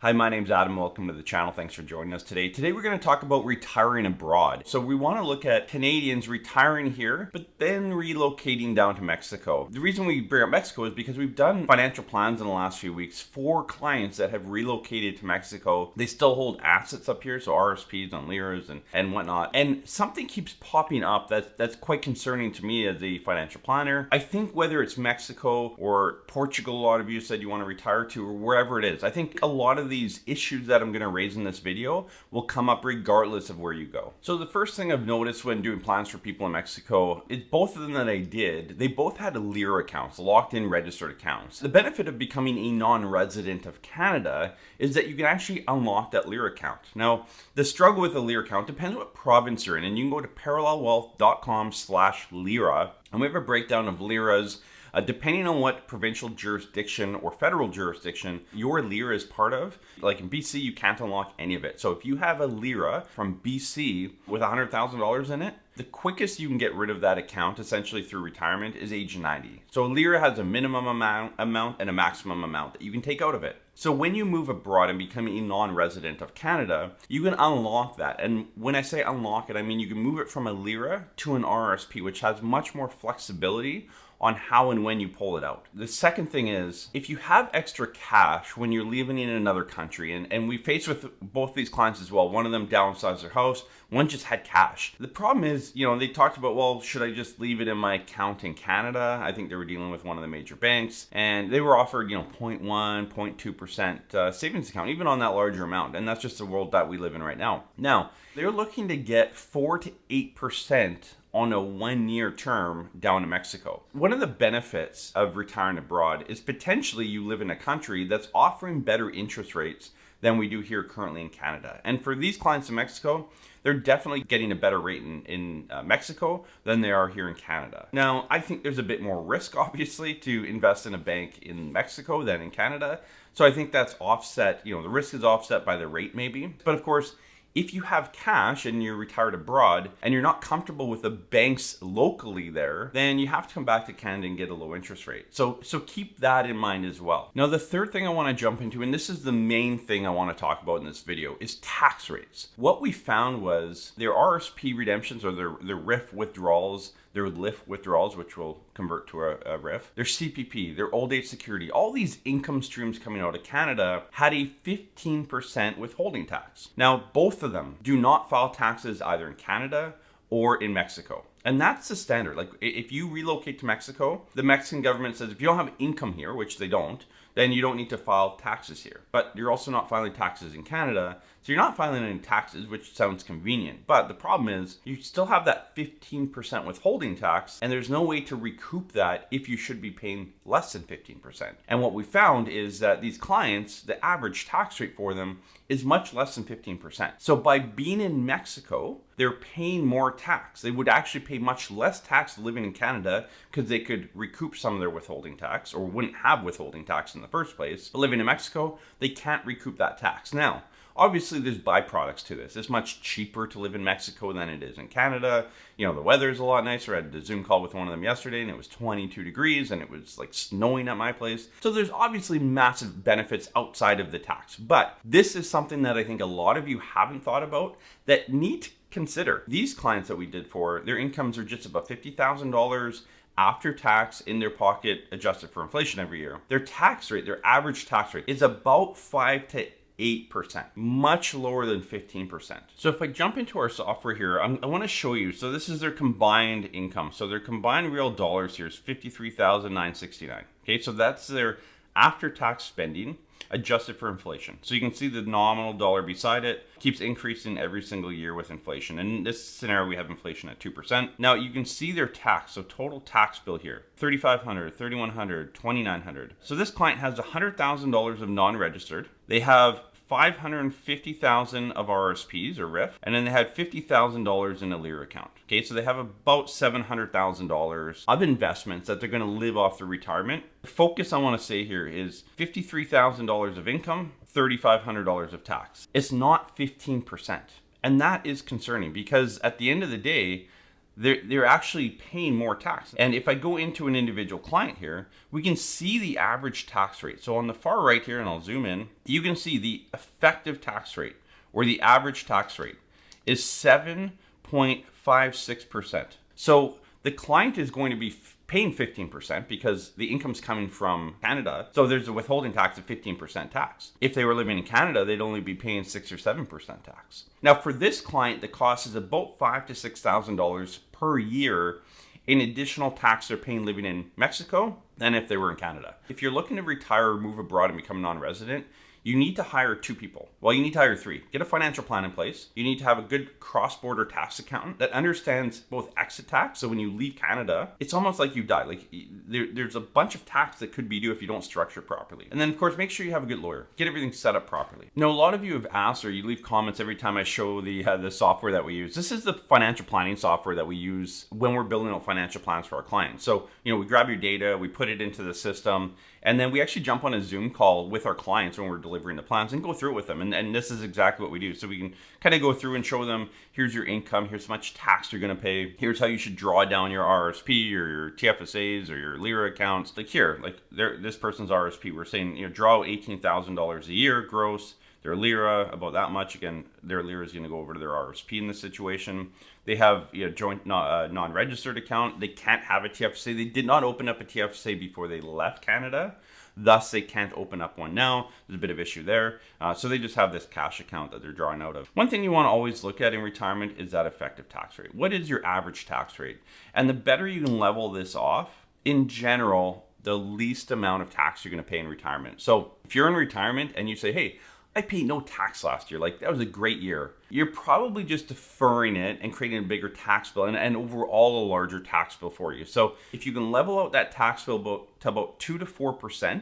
Hi, my name's Adam. Welcome to the channel. Thanks for joining us today. Today we're going to talk about retiring abroad. So we want to look at Canadians retiring here, but then relocating down to Mexico. The reason we bring up Mexico is because we've done financial plans in the last few weeks for clients that have relocated to Mexico. They still hold assets up here, so RSPs on LIRAs and whatnot. And something keeps popping up that's quite concerning to me as a financial planner. I think whether it's Mexico or Portugal, a lot of you said you want to retire to, or wherever it is, I think a lot of these issues that I'm going to raise in this video will come up regardless of where you go. So the first thing I've noticed when doing plans for people in Mexico is both of them that I did, they both had LIRA accounts, locked in registered accounts. The benefit of becoming a non-resident of Canada is that you can actually unlock that LIRA account. Now, the struggle with a LIRA account depends what province you're in, and you can go to parallelwealth.com/LIRA, and we have a breakdown of LIRAs. Depending on what provincial jurisdiction or federal jurisdiction your LIRA is part of, like in BC, you can't unlock any of it. So if you have a LIRA from BC with $100,000 in it, the quickest you can get rid of that account, essentially through retirement, is age 90. So a LIRA has a minimum amount and a maximum amount that you can take out of it. So when you move abroad and become a non-resident of Canada, you can unlock that. And when I say unlock it, I mean you can move it from a LIRA to an RSP, which has much more flexibility on how and when you pull it out. The second thing is, if you have extra cash when you're living in another country, and we faced with both these clients as well, one of them downsized their house, one just had cash. The problem is, they talked about, well, should I just leave it in my account in Canada? I think they were dealing with one of the major banks, and they were offered, 0.1, 0.2% savings account, even on that larger amount. And that's just the world that we live in right now. Now, they're looking to get 4 to 8% on a 1-year term down to Mexico. One of the benefits of retiring abroad is potentially you live in a country that's offering better interest rates than we do here currently in Canada. And for these clients in Mexico, they're definitely getting a better rate in Mexico than they are here in Canada. Now, I think there's a bit more risk, obviously, to invest in a bank in Mexico than in Canada. So I think that's offset, the risk is offset by the rate maybe. But of course, if you have cash and you're retired abroad and you're not comfortable with the banks locally there, then you have to come back to Canada and get a low interest rate. So keep that in mind as well. Now, the third thing I want to jump into, and this is the main thing I want to talk about in this video, is tax rates. What we found was their RSP redemptions, or their RIF withdrawals, their LIF withdrawals, which will convert to a RIF, their CPP, their old age security, all these income streams coming out of Canada had a 15% withholding tax. Now, both of them do not file taxes either in Canada or in Mexico. And that's the standard. Like, if you relocate to Mexico, the Mexican government says if you don't have income here, which they don't, then you don't need to file taxes here. But you're also not filing taxes in Canada, so you're not filing any taxes, which sounds convenient. But the problem is you still have that 15% withholding tax, and there's no way to recoup that if you should be paying less than 15%. And what we found is that these clients, the average tax rate for them is much less than 15%. So by being in Mexico, they're paying more tax. They would actually pay much less tax living in Canada because they could recoup some of their withholding tax, or wouldn't have withholding tax in the first place. But living in Mexico, they can't recoup that tax. Now, obviously, there's byproducts to this. It's much cheaper to live in Mexico than it is in Canada. The weather is a lot nicer. I had a Zoom call with one of them yesterday, and it was 22 degrees, and it was like snowing at my place. So there's obviously massive benefits outside of the tax. But this is something that I think a lot of you haven't thought about that need to consider. These clients that we did for, their incomes are just about $50,000 after tax in their pocket, adjusted for inflation every year. Their tax rate, their average tax rate, is about 5 to 8%, much lower than 15%. So if I jump into our software here, I want to show you. So this is their combined income. So their combined real dollars here is $53,969. Okay, so that's their after-tax spending adjusted for inflation. So you can see the nominal dollar beside it keeps increasing every single year with inflation. And in this scenario, we have inflation at 2%. Now you can see their tax. So total tax bill here, $3,500, $3,100, $2,900. So this client has $100,000 of non-registered. They have $550,000 of RSPs or RIF, and then they had $50,000 in a LIRA account. Okay, so they have about $700,000 of investments that they're going to live off their retirement. The focus I want to say here is $53,000 of income, $3,500 of tax. It's not 15%. And that is concerning because at the end of the day, they're actually paying more tax. And if I go into an individual client here, we can see the average tax rate. So on the far right here, and I'll zoom in, you can see the effective tax rate, or the average tax rate, is 7.56%. So the client is going to be paying 15% because the income's coming from Canada. So there's a withholding tax of 15% tax. If they were living in Canada, they'd only be paying 6 or 7% tax. Now for this client, the cost is about $5,000 to $6,000 per year in additional tax they're paying living in Mexico than if they were in Canada. If you're looking to retire or move abroad and become a non-resident, you need to hire 2 people. Well, you need to hire 3. Get a financial plan in place. You need to have a good cross-border tax accountant that understands both exit tax. So when you leave Canada, it's almost like you die. Like there's a bunch of tax that could be due if you don't structure properly. And then of course, make sure you have a good lawyer. Get everything set up properly. Now, a lot of you have asked, or you leave comments every time I show the software that we use. This is the financial planning software that we use when we're building out financial plans for our clients. So, we grab your data, we put it into the system, and then we actually jump on a Zoom call with our clients when we're delivering the plans and go through it with them. And this is exactly what we do. So we can kind of go through and show them, here's your income, here's how much tax you're going to pay, here's how you should draw down your RSP or your TFSAs or your LIRA accounts. This person's RSP, we're saying, draw $18,000 a year gross. Their LIRA, about that much. Again, their LIRA is going to go over to their RSP in this situation. They have a joint non-registered account. They can't have a TFSA. They did not open up a TFSA before they left Canada. Thus, they can't open up one now. There's a bit of issue there. So they just have this cash account that they're drawing out of. One thing you want to always look at in retirement is that effective tax rate. What is your average tax rate? And the better you can level this off, in general, the least amount of tax you're going to pay in retirement. So if you're in retirement and you say, hey, I paid no tax last year, like that was a great year, you're probably just deferring it and creating a bigger tax bill and overall a larger tax bill for you. So if you can level out that tax bill to about 2 to 4%,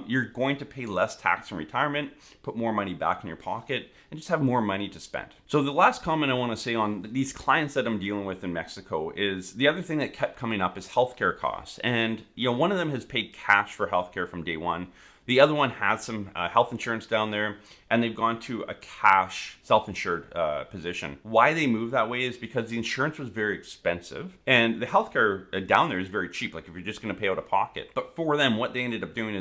you're going to pay less tax in retirement, put more money back in your pocket, and just have more money to spend. So the last comment I want to say on these clients that I'm dealing with in Mexico is the other thing that kept coming up is healthcare costs. And one of them has paid cash for healthcare from day one. The other one has some health insurance down there, and they've gone to a cash self-insured position. Why they moved that way is because the insurance was very expensive, and the healthcare down there is very cheap. Like if you're just going to pay out of pocket. But for them, what they ended up doing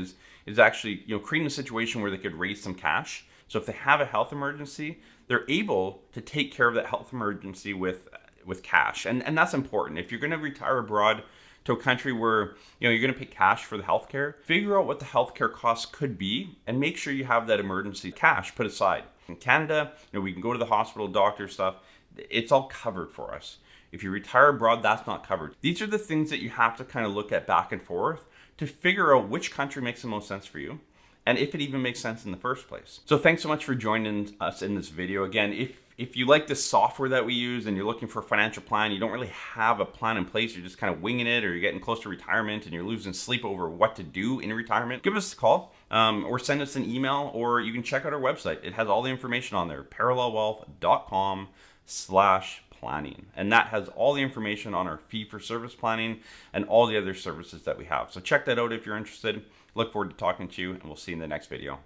is actually creating a situation where they could raise some cash. So if they have a health emergency, they're able to take care of that health emergency with cash, and that's important. If you're going to retire abroad to a country where you're going to pay cash for the healthcare, figure out what the healthcare costs could be and make sure you have that emergency cash put aside. In Canada, we can go to the hospital, doctor stuff. It's all covered for us. If you retire abroad, that's not covered. These are the things that you have to kind of look at back and forth to figure out which country makes the most sense for you and if it even makes sense in the first place. So thanks so much for joining us in this video. Again, if you like this software that we use and you're looking for a financial plan, you don't really have a plan in place, you're just kind of winging it, or you're getting close to retirement and you're losing sleep over what to do in retirement, give us a call or send us an email, or you can check out our website. It has all the information on there, parallelwealth.com/planning. And that has all the information on our fee-for-service planning and all the other services that we have. So check that out if you're interested. Look forward to talking to you, and we'll see you in the next video.